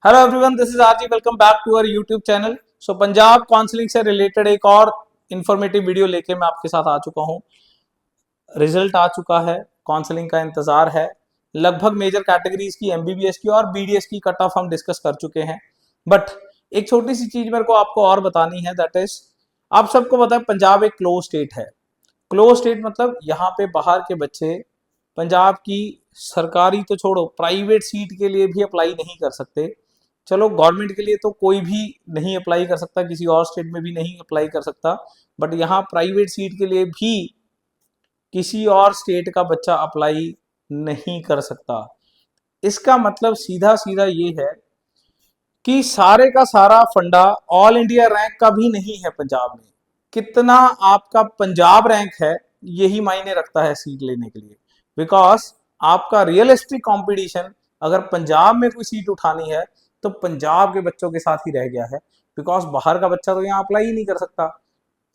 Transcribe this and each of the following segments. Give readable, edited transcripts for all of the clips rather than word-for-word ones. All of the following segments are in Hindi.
Hello everyone, this is RG. Welcome back to our YouTube channel. So Punjab counselling से रिलेटेड एक और इंफॉर्मेटिव वीडियो लेके मैं आपके साथ आ चुका हूँ। रिजल्ट आ चुका है, काउंसलिंग का इंतजार है। लगभग मेजर कैटेगरीज की, एमबीबीएस की और बीडीएस की कट ऑफ हम डिस्कस कर चुके हैं। बट एक छोटी सी चीज मेरे को आपको और बतानी है, दैट इज आप सबको पता है पंजाब एक क्लोज स्टेट है। क्लोज स्टेट मतलब यहाँ पे बाहर के बच्चे पंजाब की सरकारी तो छोड़ो, प्राइवेट सीट के लिए भी अप्लाई नहीं कर सकते। चलो गवर्नमेंट के लिए तो कोई भी नहीं अप्लाई कर सकता, किसी और स्टेट में भी नहीं अप्लाई कर सकता, बट यहाँ प्राइवेट सीट के लिए भी किसी और स्टेट का बच्चा अप्लाई नहीं कर सकता। इसका मतलब सीधा सीधा ये है कि सारे का सारा फंडा ऑल इंडिया रैंक का भी नहीं है पंजाब में। कितना आपका पंजाब रैंक है यही मायने रखता है सीट लेने के लिए। बिकॉज आपका रियलिस्टिक कंपटीशन अगर पंजाब में कोई सीट उठानी है तो पंजाब के बच्चों के साथ ही रह गया है, बिकॉज बाहर का बच्चा तो यहाँ अप्लाई ही नहीं कर सकता।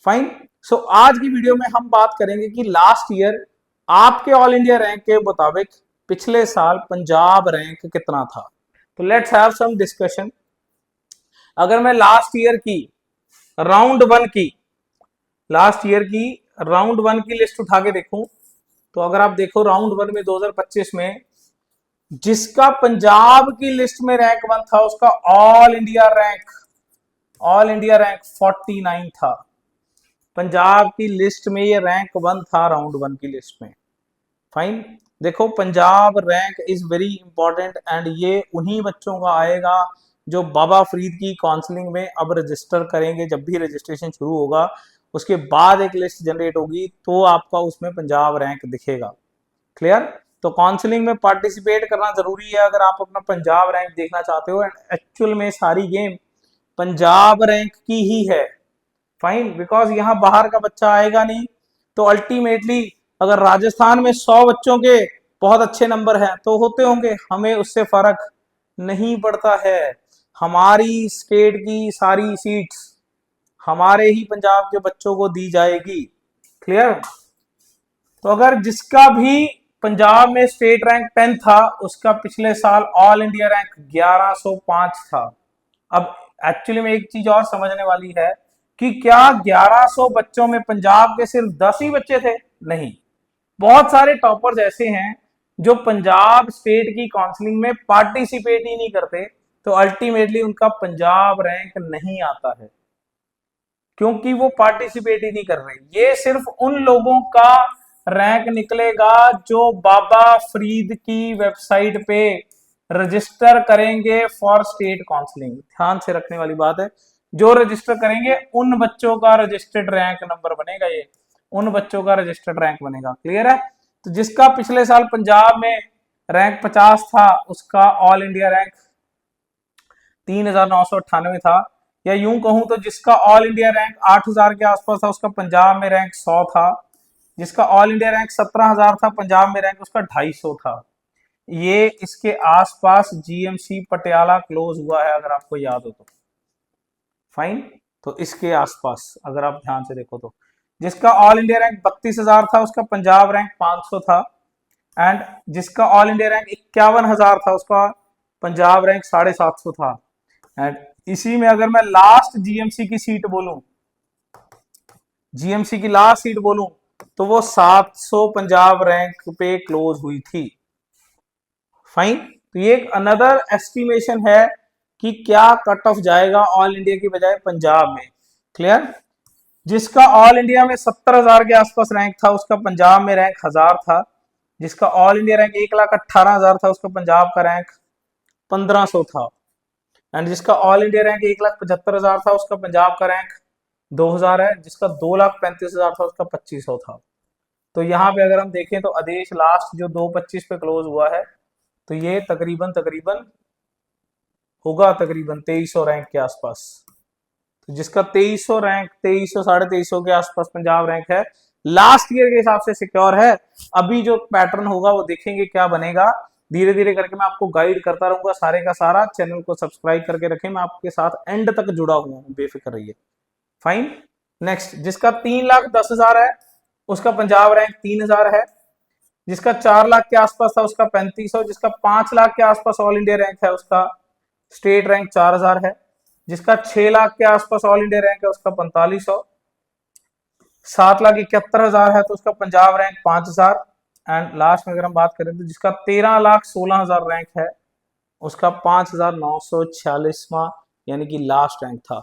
फाइन। सो आज की वीडियो में हम बात करेंगे कि लास्ट ईयर आपके ऑल इंडिया रैंक के मुताबिक पिछले साल पंजाब रैंक कितना था। तो लेट्स हैव सम डिस्कशन। अगर मैं लास्ट ईयर की राउंड वन की लिस्ट उठा के देखूं, तो अगर आप देखो राउंड वन में 2025 में जिसका पंजाब की लिस्ट में रैंक वन था उसका ऑल इंडिया रैंक 49 था। पंजाब की लिस्ट में ये रैंक वन था, राउंड वन की लिस्ट में। फाइन। देखो Punjab rank is very important and ये उन्हीं बच्चों का आएगा जो बाबा फरीद की काउंसलिंग में अब रजिस्टर करेंगे। जब भी रजिस्ट्रेशन शुरू होगा उसके बाद एक लिस्ट जनरेट होगी तो आपका उसमें पंजाब रैंक दिखेगा। क्लियर? तो काउंसलिंग में पार्टिसिपेट करना जरूरी है अगर आप अपना पंजाब रैंक देखना चाहते हो। एंड एक्चुअल में सारी गेम पंजाब रैंक की ही है। फाइन। बिकॉज यहाँ बाहर का बच्चा आएगा नहीं, तो अल्टीमेटली अगर राजस्थान में 100 बच्चों के बहुत अच्छे नंबर हैं तो होते होंगे, हमें उससे फर्क नहीं पड़ता है। हमारी स्टेट की सारी सीट्स हमारे ही पंजाब के बच्चों को दी जाएगी। क्लियर? तो अगर जिसका भी पंजाब में स्टेट रैंक 10 था उसका पिछले साल ऑल इंडिया रैंक 1105 था। अब एक्चुअली में एक चीज और समझने वाली है कि क्या 1100 बच्चों में पंजाब के सिर्फ 10 ही बच्चे थे? नहीं, बहुत सारे टॉपर्स ऐसे हैं जो पंजाब स्टेट की काउंसलिंग में पार्टिसिपेट ही नहीं करते, तो अल्टीमेटली उनका पंजाब रैंक नहीं आता है क्योंकि वो पार्टिसिपेट ही नहीं कर रहे। ये सिर्फ उन लोगों का रैंक निकलेगा जो बाबा फरीद की वेबसाइट पे रजिस्टर करेंगे फॉर स्टेट काउंसलिंग। ध्यान से रखने वाली बात है, जो रजिस्टर करेंगे उन बच्चों का रजिस्टर्ड रैंक नंबर बनेगा, ये उन बच्चों का रजिस्टर्ड रैंक बनेगा। क्लियर है? तो जिसका पिछले साल पंजाब में रैंक 50 था उसका ऑल इंडिया रैंक 3998 था। या यूं कहूं तो जिसका ऑल इंडिया रैंक 8000 के आसपास था उसका पंजाब में रैंक 100 था। जिसका ऑल इंडिया रैंक 17000 था पंजाब में रैंक उसका 250 था। ये इसके आसपास जीएमसी पटियाला क्लोज हुआ है अगर आपको याद हो तो। फाइन। तो इसके आसपास अगर आप ध्यान से देखो तो जिसका ऑल इंडिया रैंक 32000 था उसका पंजाब रैंक 500 था। एंड जिसका ऑल इंडिया रैंक 51000 था उसका पंजाब रैंक 750 था। एंड इसी में अगर मैं लास्ट जीएमसी की सीट बोलूं, जीएमसी की लास्ट सीट बोलूं तो वो 700 पंजाब रैंक पे क्लोज हुई थी। फाइन। तो ये एक अनदर एस्टिमेशन है कि क्या कट ऑफ जाएगा ऑल इंडिया की बजाय पंजाब में। क्लियर? जिसका ऑल इंडिया में 70000 के आसपास रैंक था उसका पंजाब में रैंक 1000 था। जिसका ऑल इंडिया रैंक 1,18,000 था उसका पंजाब का रैंक 1500 था। एंड जिसका ऑल इंडिया रैंक 1,75,000 था उसका पंजाब का रैंक 2000 है। जिसका 2,35,000 था उसका 2500 था। तो यहाँ पे अगर हम देखें तो आदेश लास्ट जो 2/25 पे क्लोज हुआ है तो ये तकरीबन होगा तकरीबन 2300 रैंक के आसपास। तो जिसका 2300 रैंक 2300 2350 के आसपास पंजाब रैंक है, लास्ट ईयर के हिसाब से सिक्योर है। अभी जो पैटर्न होगा वो देखेंगे क्या बनेगा। धीरे धीरे करके मैं आपको गाइड करता रहूंगा सारे का सारा। चैनल को सब्सक्राइब करके रखें, मैं आपके साथ एंड तक जुड़ा हुआ हूँ, बेफिक्र रहिए। फाइन। नेक्स्ट, जिसका 3,10,000 है उसका पंजाब रैंक 3000 है। जिसका 4 लाख के आसपास था उसका 3500। जिसका 5 लाख के आसपास ऑल इंडिया रैंक है उसका स्टेट रैंक 4000 है। जिसका 6 लाख के आसपास ऑल इंडिया रैंक है उसका 4500, 7,71,000 है तो उसका पंजाब रैंक 5000, एंड लास्ट में अगर हम बात करें तो जिसका 13,16,000 रैंक है उसका 5,946वां यानी कि लास्ट रैंक था।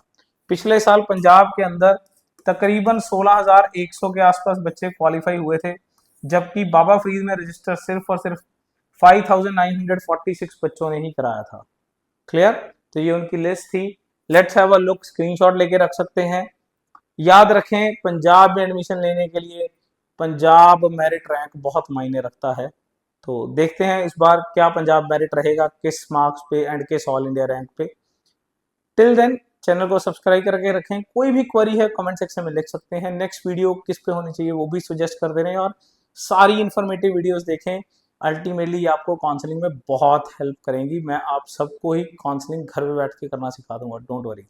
पिछले साल पंजाब के अंदर तकरीबन 16,100 के आसपास बच्चे क्वालिफाई हुए थे, जबकि बाबा फरीद में रजिस्टर सिर्फ और सिर्फ 5,946 बच्चों ने ही कराया था। क्लियर? तो ये उनकी लिस्ट थी। Let's have a look, screenshot लेके रख सकते हैं। याद रखें, पंजाब में एडमिशन लेने के लिए पंजाब मेरिट रैंक बहुत मायने रखता है। तो देखते हैं इस बार क्या पंजाब मेरिट रहेगा, किस मार्क्स पे एंड किस ऑल इंडिया रैंक पे। टिल देन चैनल को सब्सक्राइब करके रखें। कोई भी क्वेरी है कमेंट सेक्शन में लिख सकते हैं। नेक्स्ट वीडियो किस पे होनी चाहिए वो भी सजेस्ट कर दे रहे हैं, और सारी इन्फॉर्मेटिव वीडियोस देखें। अल्टीमेटली आपको काउंसलिंग में बहुत हेल्प करेंगी। मैं आप सबको ही काउंसलिंग घर पे बैठ के करना सिखा दूंगा, डोंट वरी।